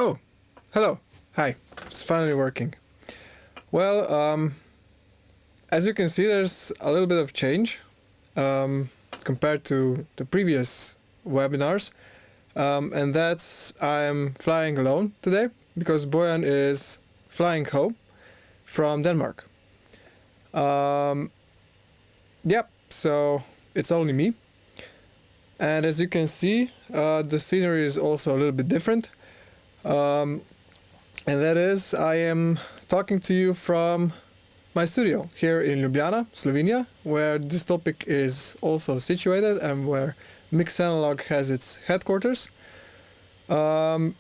Oh, hello. Hi. It's finally working. Well, as you can see, there's a little bit of change compared to the previous webinars. And that's I'm flying alone today because Bojan is flying home from Denmark. Yep, so it's only me. And as you can see, the scenery is also a little bit different. And that is, I am talking to you from my studio here in Ljubljana, Slovenia, where this topic is also situated and where Mix Analog has its headquarters. So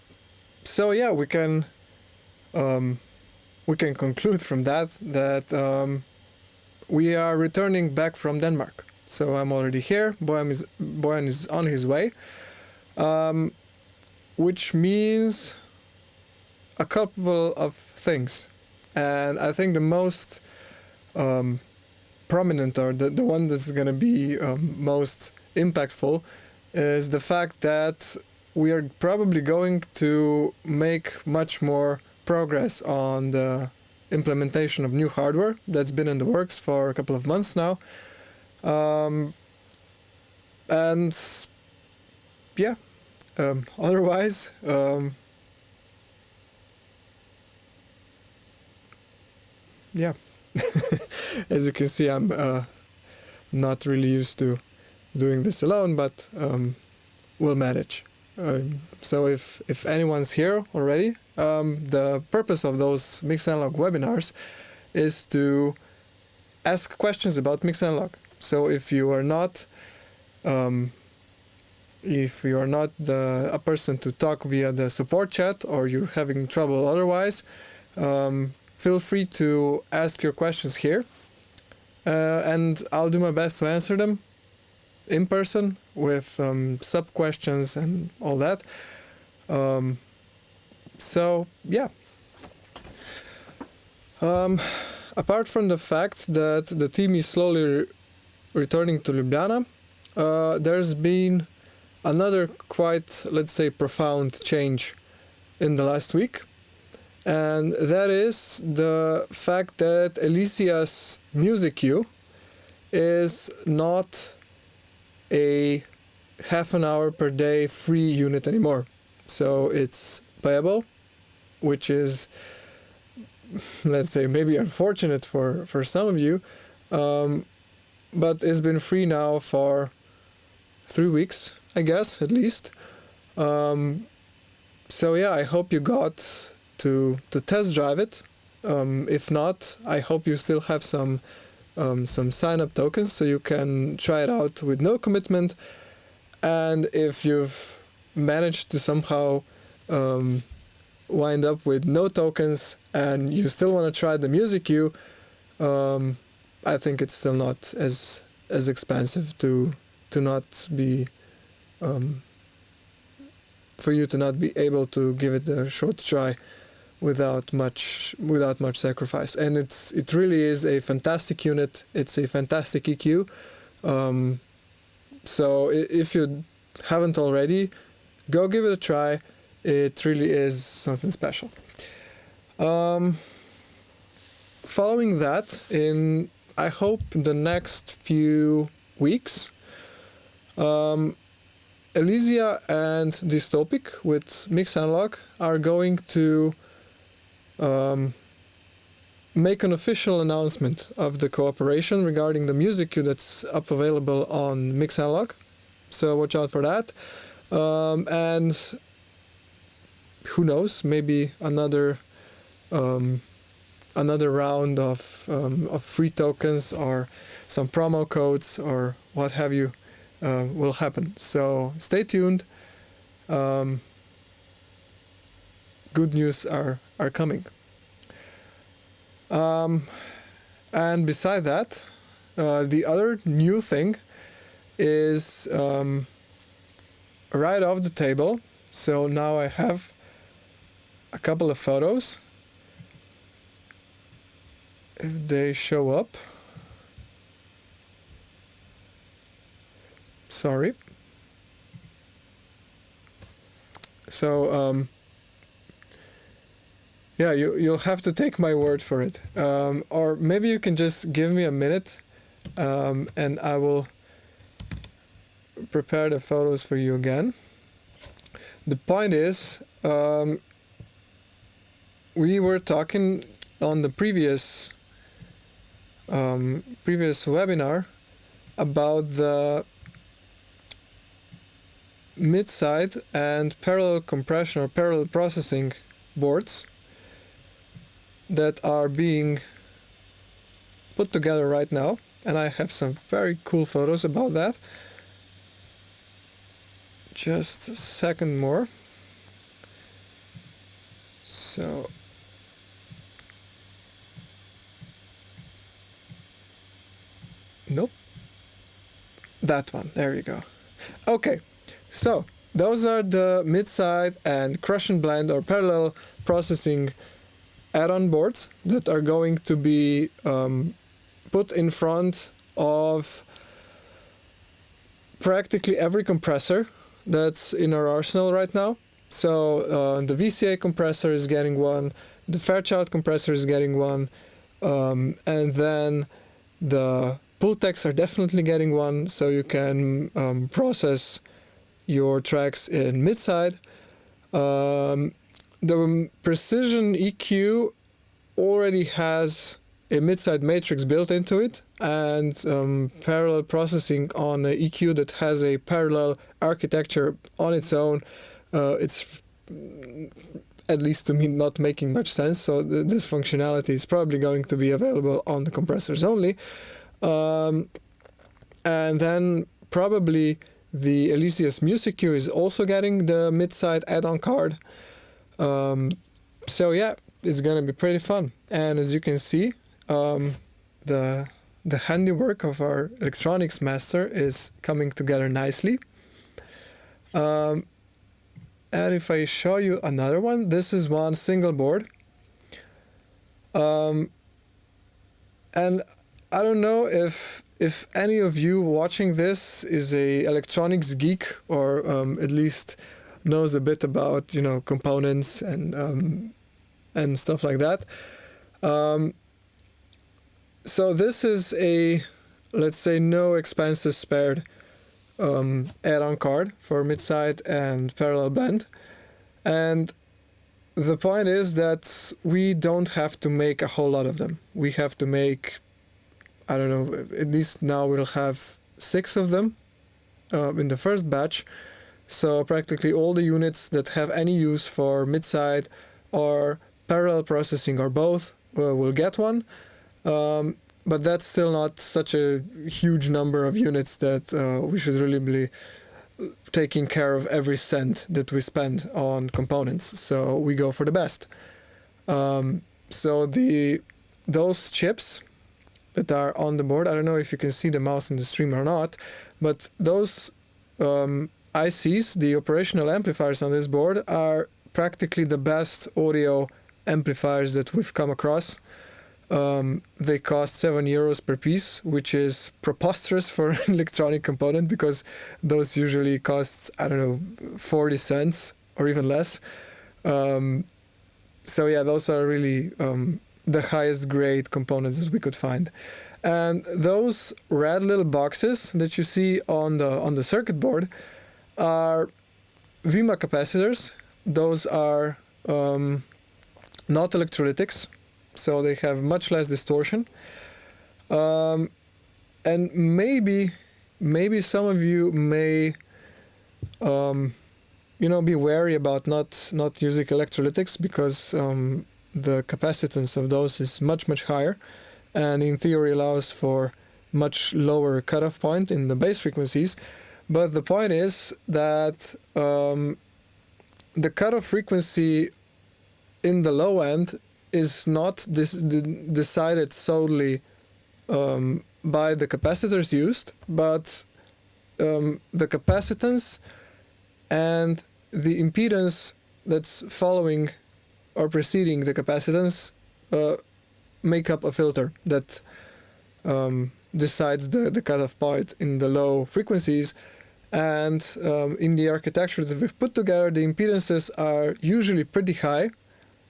yeah, we can conclude from that we are returning back from Denmark. So I'm already here. Bojan is on his way, which means a couple of things. And I think the most prominent, or the one that's going to be most impactful, is the fact that we are probably going to make much more progress on the implementation of new hardware that's been in the works for a couple of months now. And yeah, otherwise, yeah, as you can see, I'm not really used to doing this alone, but we'll manage. So if anyone's here already, the purpose of those Mix Analog webinars is to ask questions about Mix Analog. So if you are not a person to talk via the support chat, or you're having trouble otherwise, feel free to ask your questions here, and I'll do my best to answer them in person with sub questions and all that. So yeah. Apart from the fact that the team is slowly returning to Ljubljana, there's been another quite, let's say, profound change in the last week. And that is the fact that Elysia's music queue is not a half an hour per day free unit anymore. So it's payable, which is, let's say, maybe unfortunate for some of you, but it's been free now for 3 weeks, I guess, at least. So yeah, I hope you got to test drive it. If not, I hope you still have some sign-up tokens so you can try it out with no commitment. And if you've managed to somehow wind up with no tokens and you still want to try the music queue, I think it's still not as expensive to not be for you to not be able to give it a short try without much sacrifice. And it really is a fantastic unit. It's a fantastic EQ. So if you haven't already, go give it a try. It really is something special. Following that, in I hope the next few weeks, Elysia and Dystopic with Mix Analog are going to make an official announcement of the cooperation regarding the music queue that's up available on Mix Analog. So watch out for that. And who knows, maybe another round of free tokens or some promo codes or what have you will happen. So stay tuned. Good news are coming. And beside that, the other new thing is right off the table. So now I have a couple of photos. If they show up. Sorry. So Yeah, you'll have to take my word for it. Or maybe you can just give me a minute, and I will prepare the photos for you again. The point is, we were talking on the previous webinar about the mid-side and parallel compression or parallel processing boards that are being put together right now, and I have some very cool photos about that. Just a second more. So nope, that one, there you go. Okay, so those are the mid-side and crush and blend or parallel processing add-on boards that are going to be put in front of practically every compressor that's in our arsenal right now. So the VCA compressor is getting one, the Fairchild compressor is getting one, and then the Pultecs are definitely getting one, so you can process your tracks in mid-side. The Precision EQ already has a mid-side matrix built into it, and parallel processing on an EQ that has a parallel architecture on its own. It's, at least to me, not making much sense, so this functionality is probably going to be available on the compressors only. And then probably the Elysius Music Q is also getting the mid-side add-on card. So yeah, it's gonna be pretty fun. And as you can see, the handiwork of our electronics master is coming together nicely. And if I show you another one, this is one single board. And I don't know if any of you watching this is a electronics geek, or at least knows a bit about, you know, components and stuff like that. So this is a, let's say, no expenses spared add-on card for mid-side and parallel blend. And the point is that we don't have to make a whole lot of them. We have to make, I don't know, at least now we'll have 6 of them in the first batch. So practically all the units that have any use for mid-side or parallel processing or both will get one. But that's still not such a huge number of units that we should really be taking care of every cent that we spend on components. So we go for the best. So those chips that are on the board, I don't know if you can see the mouse in the stream or not, but those ICs, the operational amplifiers on this board, are practically the best audio amplifiers that we've come across. They cost €7 per piece, which is preposterous for an electronic component, because those usually cost, I don't know, 40 cents or even less. So yeah, those are really the highest grade components that we could find. And those red little boxes that you see on the circuit board are VMA capacitors. Those are not electrolytics, so they have much less distortion. And maybe some of you may be wary about not using electrolytics, because the capacitance of those is much higher, and in theory allows for much lower cutoff point in the bass frequencies. But the point is that the cutoff frequency in the low end is not decided solely by the capacitors used, but the capacitance and the impedance that's following or preceding the capacitance make up a filter that decides the cutoff point in the low frequencies. And in the architecture that we've put together, the impedances are usually pretty high,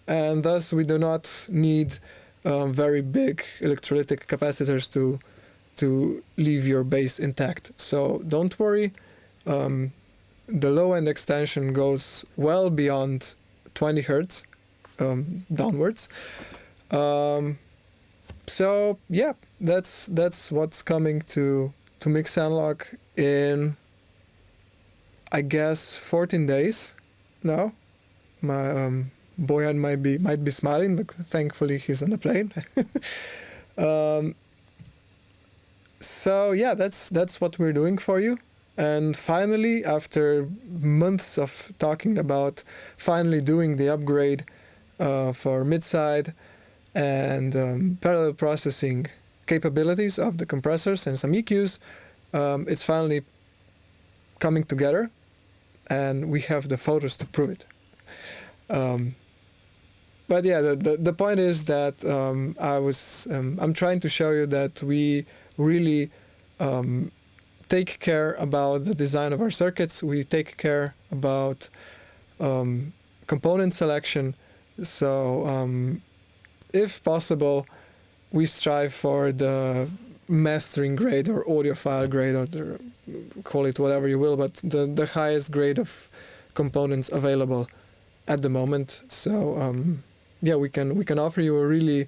and thus we do not need very big electrolytic capacitors to leave your base intact. So don't worry. The low-end extension goes well beyond 20 hertz downwards. So yeah, that's what's coming to Mix Analog in, I guess, 14 days now. My Boyan might be smiling, but thankfully he's on a plane. So yeah, that's what we're doing for you. And finally, after months of talking about finally doing the upgrade for mid-side and parallel processing capabilities of the compressors and some EQs, it's finally coming together, and we have the photos to prove it. But yeah, the point is that I'm trying to show you that we really take care about the design of our circuits. We take care about component selection. So if possible, we strive for the mastering grade or audiophile grade, or call it whatever you will, but the highest grade of components available at the moment. So yeah, we can offer you a really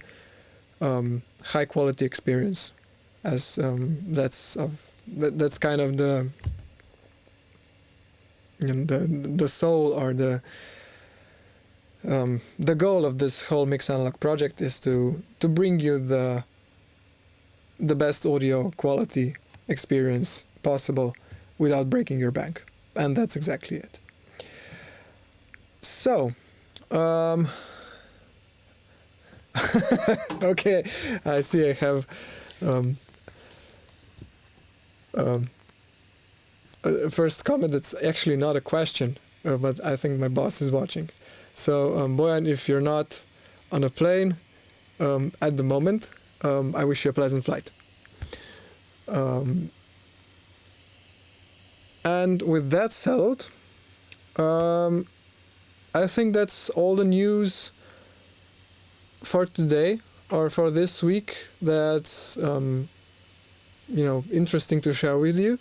high quality experience, as that's kind of the soul, or the goal of this whole Mix Analog project is to bring you the best audio quality experience possible without breaking your bank, and that's exactly it. So okay, I see I have first comment that's actually not a question, but I think my boss is watching. So Boyan, if you're not on a plane at the moment, I wish you a pleasant flight. And with that settled, I think that's all the news for today, or for this week, that's interesting to share with you.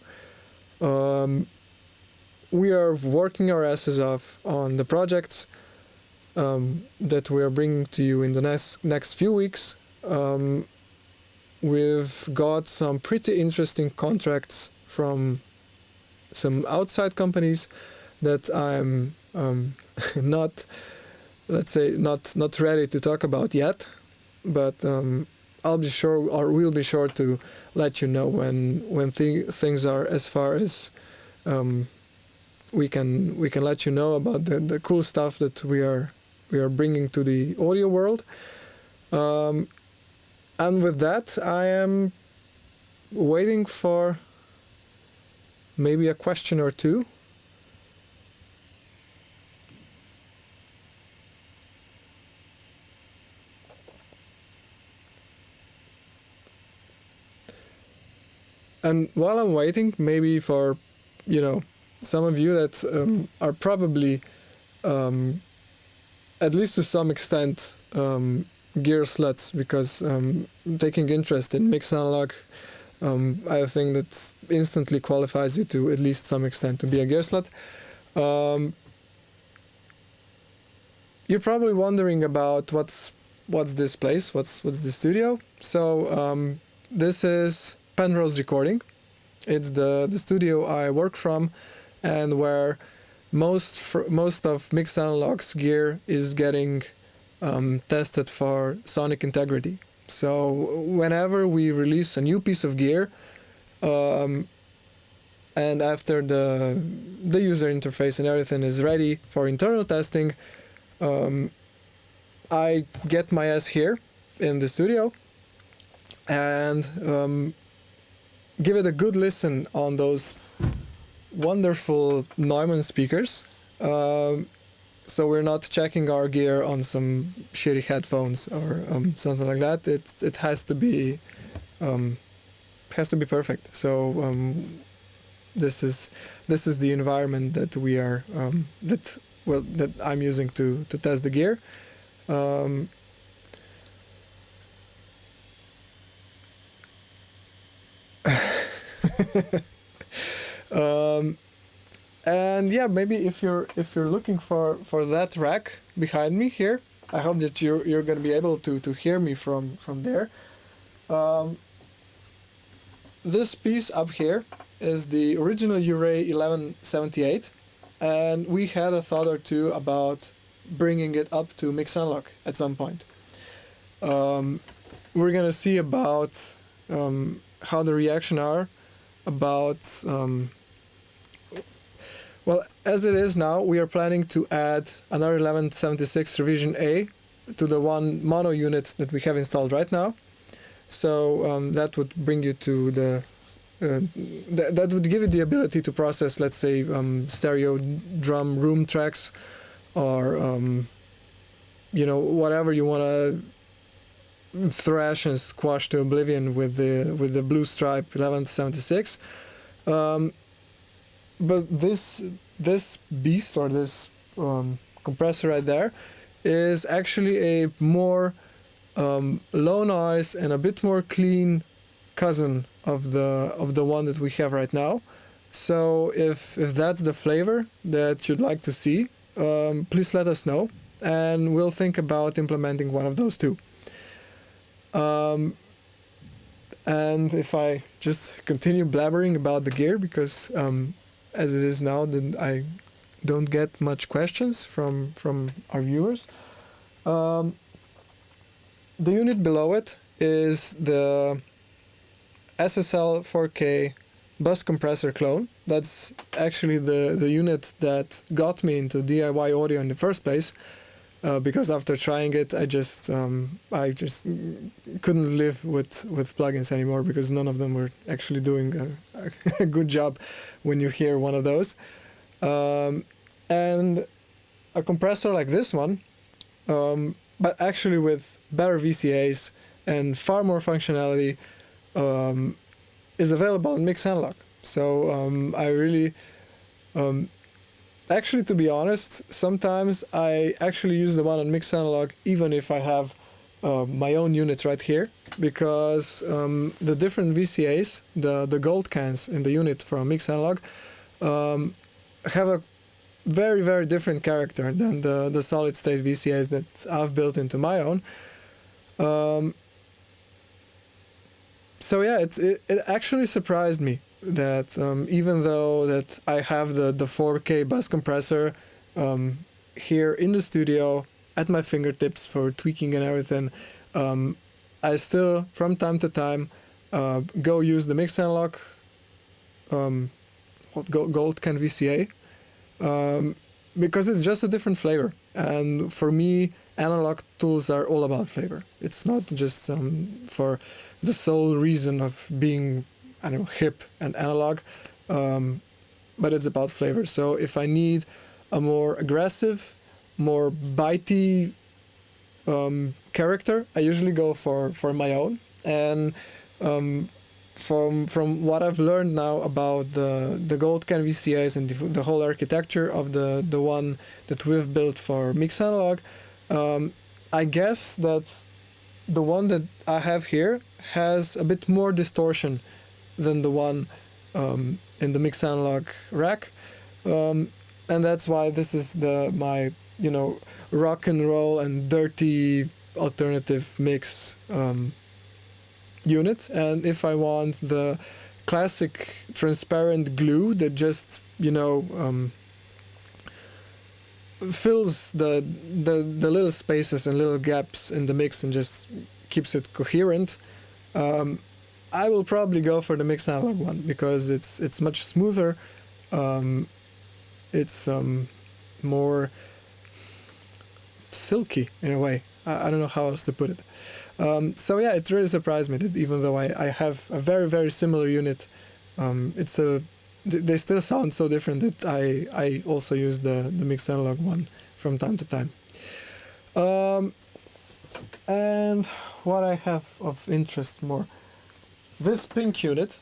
We are working our asses off on the projects that we are bringing to you in the next few weeks. We've got some pretty interesting contracts from some outside companies that I'm not ready to talk about yet, but I'll be sure, or we'll be sure to let you know when things are as far as we can let you know about the cool stuff that we are bringing to the audio world. And with that, I am waiting for maybe a question or two. And while I'm waiting, maybe for, some of you that are probably, at least to some extent, gear sluts, because taking interest in Mix Analog, I think that instantly qualifies you to, at least some extent, to be a gear slut. You're probably wondering about what's this place, what's this studio. So this is Penrose Recording. It's the studio I work from, and where most of Mix Analog's gear is getting tested for sonic integrity. So whenever we release a new piece of gear, and after the user interface and everything is ready for internal testing, I get my ass here in the studio and give it a good listen on those wonderful Neumann speakers. So we're not checking our gear on some shitty headphones or something like that. It has to be perfect. So this is the environment that we are that I'm using to test the gear. Um, and yeah, maybe if you're looking for that rack behind me here, I hope that you're gonna be able to hear me from there. Um, this piece up here is the original Uray 1178, and we had a thought or two about bringing it up to mix analog at some point. We're gonna see about how the reaction are about well, as it is now, we are planning to add another 1176 revision A to the one mono unit that we have installed right now. So that would bring you to the that would give you the ability to process, let's say, stereo drum room tracks, or you know, whatever you want to thrash and squash to oblivion with the Blue Stripe 1176. But this beast, or this compressor right there, is actually a more low noise and a bit more clean cousin of the one that we have right now. So if that's the flavor that you'd like to see, please let us know, and we'll think about implementing one of those two. And if I just continue blabbering about the gear, because as it is now, then I don't get much questions from our viewers. The unit below it is the SSL 4K bus compressor clone. That's actually the unit that got me into DIY audio in the first place, because after trying it, I just couldn't live with plugins anymore, because none of them were actually doing a good job when you hear one of those. And a compressor like this one, but actually with better VCAs and far more functionality, is available in Mix Analog. So I really, actually, to be honest, sometimes I actually use the one on Mix Analog even if I have my own unit right here, because the different VCAs, the gold cans in the unit from Mix Analog, have a very, very different character than the solid state VCAs that I've built into my own. So yeah, it actually surprised me that even though that I have the 4K bus compressor here in the studio at my fingertips for tweaking and everything, I still from time to time go use the Mix Analog gold can VCA, because it's just a different flavor, and for me analog tools are all about flavor. It's not just for the sole reason of being, I don't know, hip and analog, but it's about flavor. So if I need a more aggressive, more bitey character, I usually go for my own. And from what I've learned now about the gold can VCAs and the whole architecture of the one that we've built for Mix Analog, I guess that the one that I have here has a bit more distortion than the one in the Mix Analog rack, and that's why this is my rock and roll and dirty alternative mix unit. And if I want the classic transparent glue that just fills the little spaces and little gaps in the mix and just keeps it coherent, I will probably go for the Mix Analog one, because it's much smoother. It's more silky in a way. I don't know how else to put it. So yeah, it really surprised me that even though I have a very, very similar unit, they still sound so different that I also use the Mix Analog one from time to time. And what I have of interest more, this pink unit,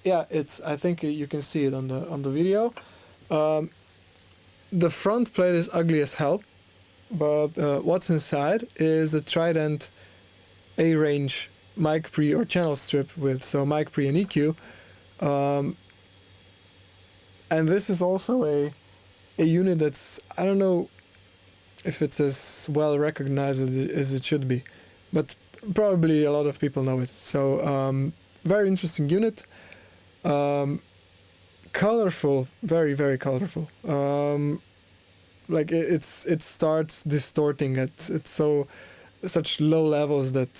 I think you can see it on the video. The front plate is ugly as hell. but what's inside is the Trident A-range mic pre or channel strip with mic pre and EQ, and this is also a unit that's, I don't know if it's as well recognized as it should be, but probably a lot of people know it. So very interesting unit, colorful, very very colorful. Like it starts distorting at such low levels that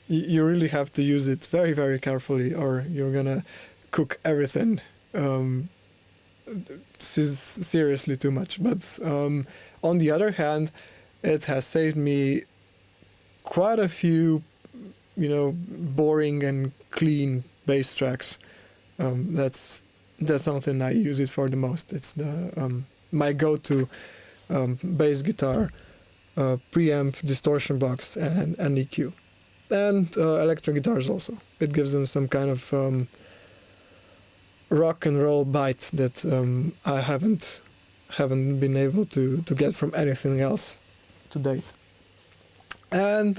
you really have to use it very very carefully, or you're gonna cook everything seriously too much. But on the other hand, it has saved me quite a few, boring and clean bass tracks. That's something I use it for the most. It's the my go-to bass guitar, preamp, distortion box, and EQ, and electric guitars also. It gives them some kind of rock and roll bite that I haven't been able to get from anything else to date. And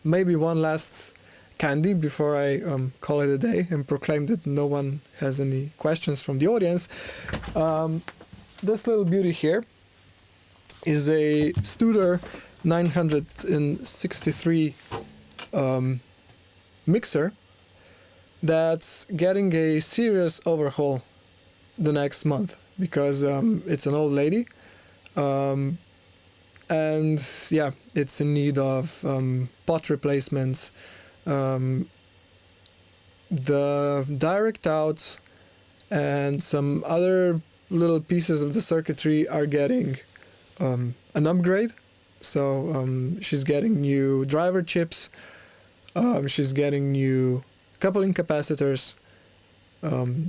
maybe one last candy before I call it a day and proclaim that no one has any questions from the audience. This little beauty here is a Studer 963 mixer that's getting a serious overhaul the next month, because it's an old lady, and yeah, it's in need of pot replacements. The direct outs and some other little pieces of the circuitry are getting an upgrade. So she's getting new driver chips, she's getting new coupling capacitors.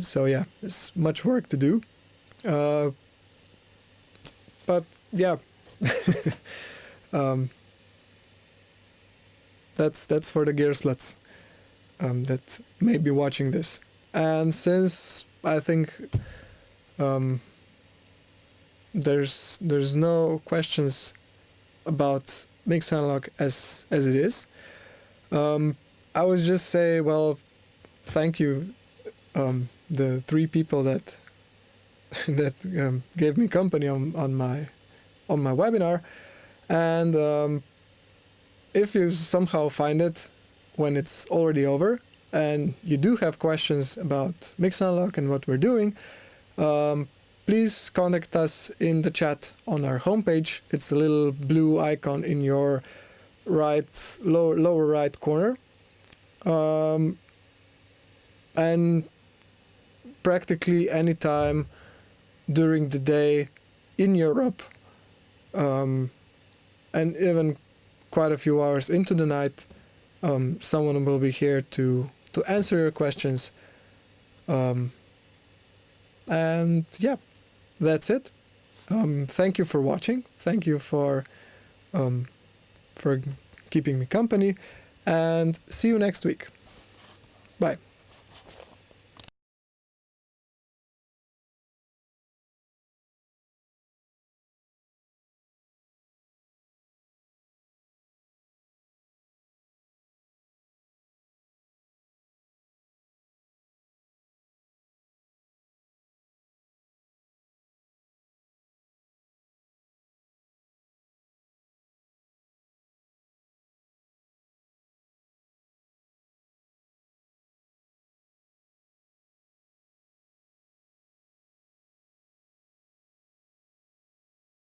So yeah, there's much work to do. But yeah, that's for the gear sluts that may be watching this. And since I think there's no questions about Mix Analog as it is, I would just say, well, thank you, the three people that gave me company on my webinar. And if you somehow find it when it's already over and you do have questions about Mix Analog and what we're doing, please contact us in the chat on our homepage. It's a little blue icon in your lower right corner. And practically any time during the day in Europe, and even quite a few hours into the night, someone will be here to answer your questions. And yeah, that's it. Thank you for watching. Thank you for keeping me company, and see you next week. Bye.